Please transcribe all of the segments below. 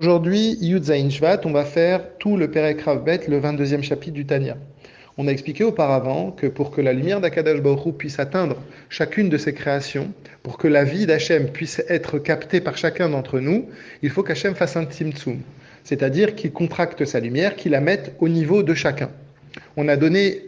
Aujourd'hui, Yud Zayin Shvat, on va faire tout le Perek Rav Bet, le 22e chapitre du Tanya. On a expliqué auparavant que pour que la lumière d'Akadosh Baruch Hu puisse atteindre chacune de ses créations, pour que la vie d'Hachem puisse être captée par chacun d'entre nous, il faut qu'Hachem fasse un tzimtzum, c'est-à-dire qu'il contracte sa lumière, qu'il la mette au niveau de chacun. On a donné,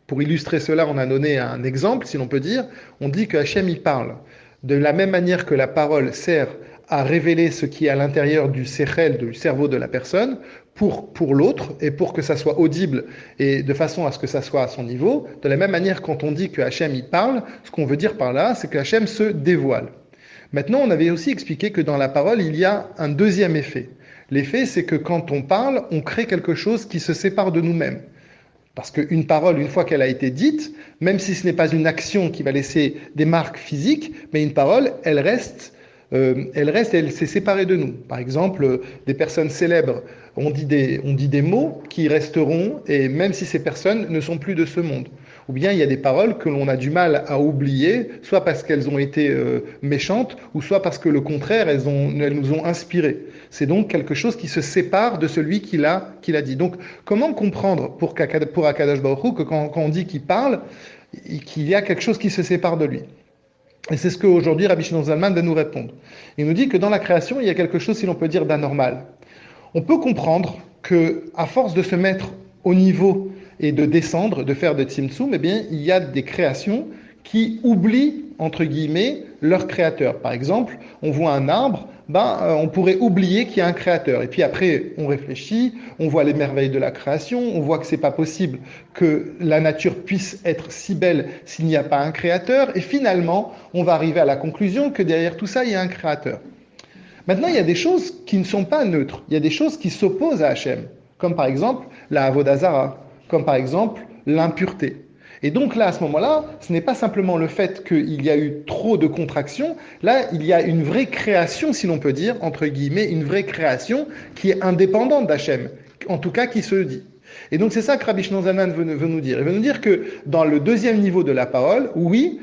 pour illustrer cela, on a donné un exemple, si l'on peut dire. On dit que Hachem y parle. De la même manière que la parole sert à révéler ce qui est à l'intérieur du séchel, du cerveau de la personne, pour l'autre, et pour que ça soit audible, et de façon à ce que ça soit à son niveau, de la même manière, quand on dit que Hachem y parle, ce qu'on veut dire par là, c'est que Hachem se dévoile. Maintenant, on avait aussi expliqué que dans la parole, il y a un deuxième effet. L'effet, c'est que quand on parle, on crée quelque chose qui se sépare de nous-mêmes. Parce qu'une parole, une fois qu'elle a été dite, même si ce n'est pas une action qui va laisser des marques physiques, mais une parole, elle s'est séparée de nous. Par exemple, des personnes célèbres on dit des mots qui resteront, et même si ces personnes ne sont plus de ce monde. Ou bien il y a des paroles que l'on a du mal à oublier, soit parce qu'elles ont été méchantes, ou soit parce que le contraire, elles nous ont inspirés. C'est donc quelque chose qui se sépare de celui qui l'a dit. Donc, comment comprendre pour Akadosh Baruch Hu que quand on dit qu'il parle, qu'il y a quelque chose qui se sépare de lui? Et c'est ce qu'aujourd'hui Rabbi Shimon Zalman va nous répondre. Il nous dit que dans la création, il y a quelque chose, si l'on peut dire, d'anormal. On peut comprendre que, à force de se mettre au niveau et de descendre, de faire de Tzimtzum, eh bien, il y a des créations qui oublient, entre guillemets, leur créateur. Par exemple, on voit un arbre, on pourrait oublier qu'il y a un créateur. Et puis après, on réfléchit, on voit les merveilles de la création, on voit que c'est pas possible que la nature puisse être si belle s'il n'y a pas un créateur. Et finalement, on va arriver à la conclusion que derrière tout ça, il y a un créateur. Maintenant, il y a des choses qui ne sont pas neutres. Il y a des choses qui s'opposent à Hachem, comme par exemple la Avodah Zarah, comme par exemple l'impureté. Et donc là, à ce moment-là, ce n'est pas simplement le fait qu'il y a eu trop de contractions, là, il y a une vraie création, si l'on peut dire, entre guillemets, une vraie création qui est indépendante d'Hachem, en tout cas qui se dit. Et donc c'est ça que Rabbi Shimon Zalman veut nous dire. Il veut nous dire que dans le deuxième niveau de la parole, oui,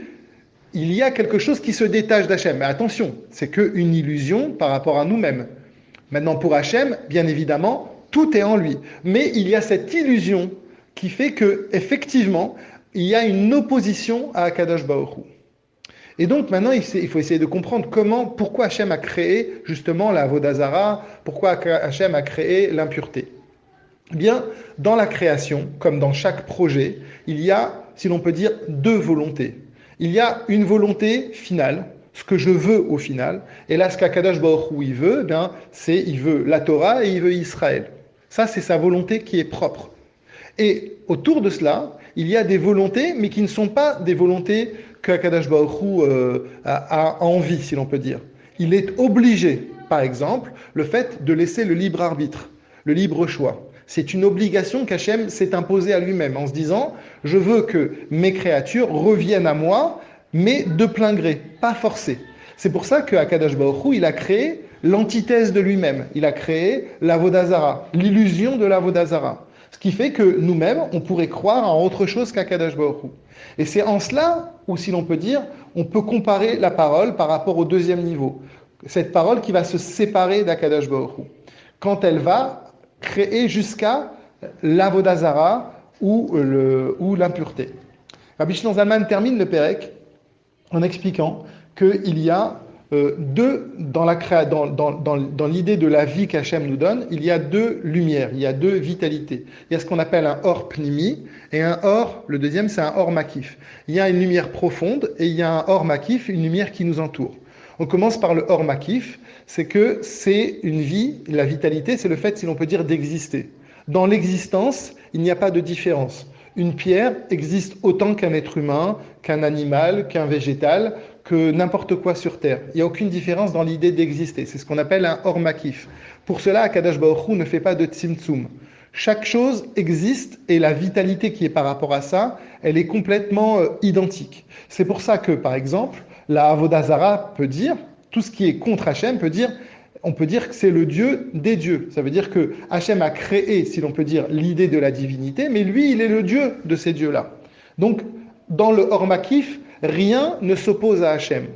il y a quelque chose qui se détache d'Hachem. Mais attention, c'est qu'une illusion par rapport à nous-mêmes. Maintenant, pour Hachem, bien évidemment, tout est en lui. Mais il y a cette illusion qui fait que, effectivement, il y a une opposition à Akadosh Baruch Hu. Et donc maintenant, il faut essayer de comprendre pourquoi Hachem a créé justement la Avodah Zarah, pourquoi Hachem a créé l'impureté. Eh bien, dans la création, comme dans chaque projet, il y a, si l'on peut dire, deux volontés. Il y a une volonté finale, ce que je veux au final, et là, ce qu'Akadosh Baruch Hu il veut, il veut la Torah et il veut Israël. Ça, c'est sa volonté qui est propre. Et autour de cela, il y a des volontés, mais qui ne sont pas des volontés qu'Akadosh Baruch Hu a envie, si l'on peut dire. Il est obligé, par exemple, le fait de laisser le libre arbitre, le libre choix. C'est une obligation qu'Hachem s'est imposée à lui-même en se disant « Je veux que mes créatures reviennent à moi, mais de plein gré, pas forcé. » C'est pour ça qu'Akadosh Baruch Hu, il a créé l'antithèse de lui-même. Il a créé l'Avodah Zarah, l'illusion de l'Avodah Zarah. Ce qui fait que nous-mêmes, on pourrait croire en autre chose qu'Akadosh Baruch Hu. Et c'est en cela où, si l'on peut dire, on peut comparer la parole par rapport au deuxième niveau. Cette parole qui va se séparer d'Akadosh Baruch Hu. Quand elle va créer jusqu'à l'Avodah Zarah ou l'impureté. Rabbi Shimon Zalman termine le Pérec en expliquant qu'il y a dans l'idée de la vie qu'Hachem nous donne, il y a deux lumières, il y a deux vitalités. Il y a ce qu'on appelle un or pnimi et un or, le deuxième c'est un or makif. Il y a une lumière profonde et il y a un or makif, une lumière qui nous entoure. On commence par le or makif, c'est que c'est une vie, la vitalité, c'est le fait, si l'on peut dire, d'exister. Dans l'existence, il n'y a pas de différence. Une pierre existe autant qu'un être humain, qu'un animal, qu'un végétal, que n'importe quoi sur Terre. Il n'y a aucune différence dans l'idée d'exister. C'est ce qu'on appelle un or makif. Pour cela, Akadosh Baruch Hu ne fait pas de tzimtzum. Chaque chose existe et la vitalité qui est par rapport à ça, elle est complètement identique. C'est pour ça que, par exemple, la Avodah Zarah peut dire, tout ce qui est contre Hachem on peut dire que c'est le Dieu des dieux. Ça veut dire que Hachem a créé, si l'on peut dire, l'idée de la divinité, mais lui, il est le Dieu de ces dieux-là. Donc, dans le Or Makif, rien ne s'oppose à Hachem.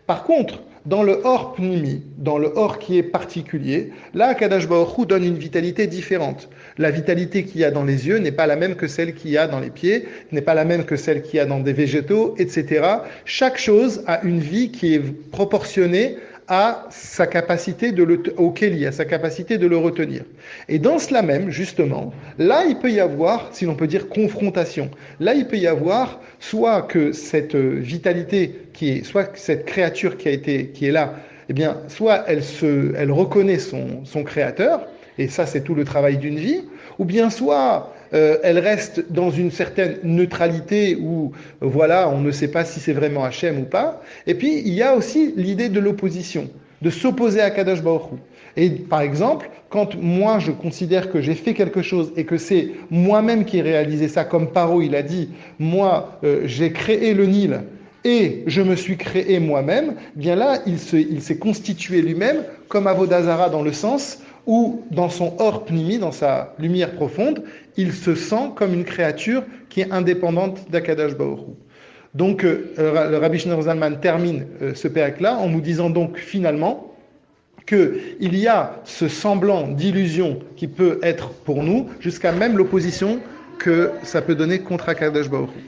Par contre, dans le Or Pnimi, dans le Or qui est particulier, là, Akadosh Baruch Hu donne une vitalité différente. La vitalité qu'il y a dans les yeux n'est pas la même que celle qu'il y a dans les pieds, n'est pas la même que celle qu'il y a dans des végétaux, etc. Chaque chose a une vie qui est proportionnée à sa capacité au Kéli, à sa capacité de le retenir. Et dans cela même, justement, là, il peut y avoir, si l'on peut dire, confrontation. Là, il peut y avoir soit que cette vitalité soit cette créature qui est là, eh bien, soit elle reconnaît son créateur, et ça, c'est tout le travail d'une vie, ou bien soit elle reste dans une certaine neutralité où, voilà, on ne sait pas si c'est vraiment Hachem ou pas. Et puis, il y a aussi l'idée de l'opposition, de s'opposer à Kadosh Baruch Hu. Et par exemple, quand moi je considère que j'ai fait quelque chose et que c'est moi-même qui ai réalisé ça, comme Paro il a dit, moi j'ai créé le Nil et je me suis créé moi-même, bien là il s'est constitué lui-même comme Avodazara dans le sens où dans son Or Pnimi, dans sa lumière profonde, il se sent comme une créature qui est indépendante d'Akadosh Baruch Hu. Donc le Rabbi Shneur Zalman termine ce pérec-là en nous disant donc finalement qu'il y a ce semblant d'illusion qui peut être pour nous jusqu'à même l'opposition que ça peut donner contre Akadosh Baruch Hu.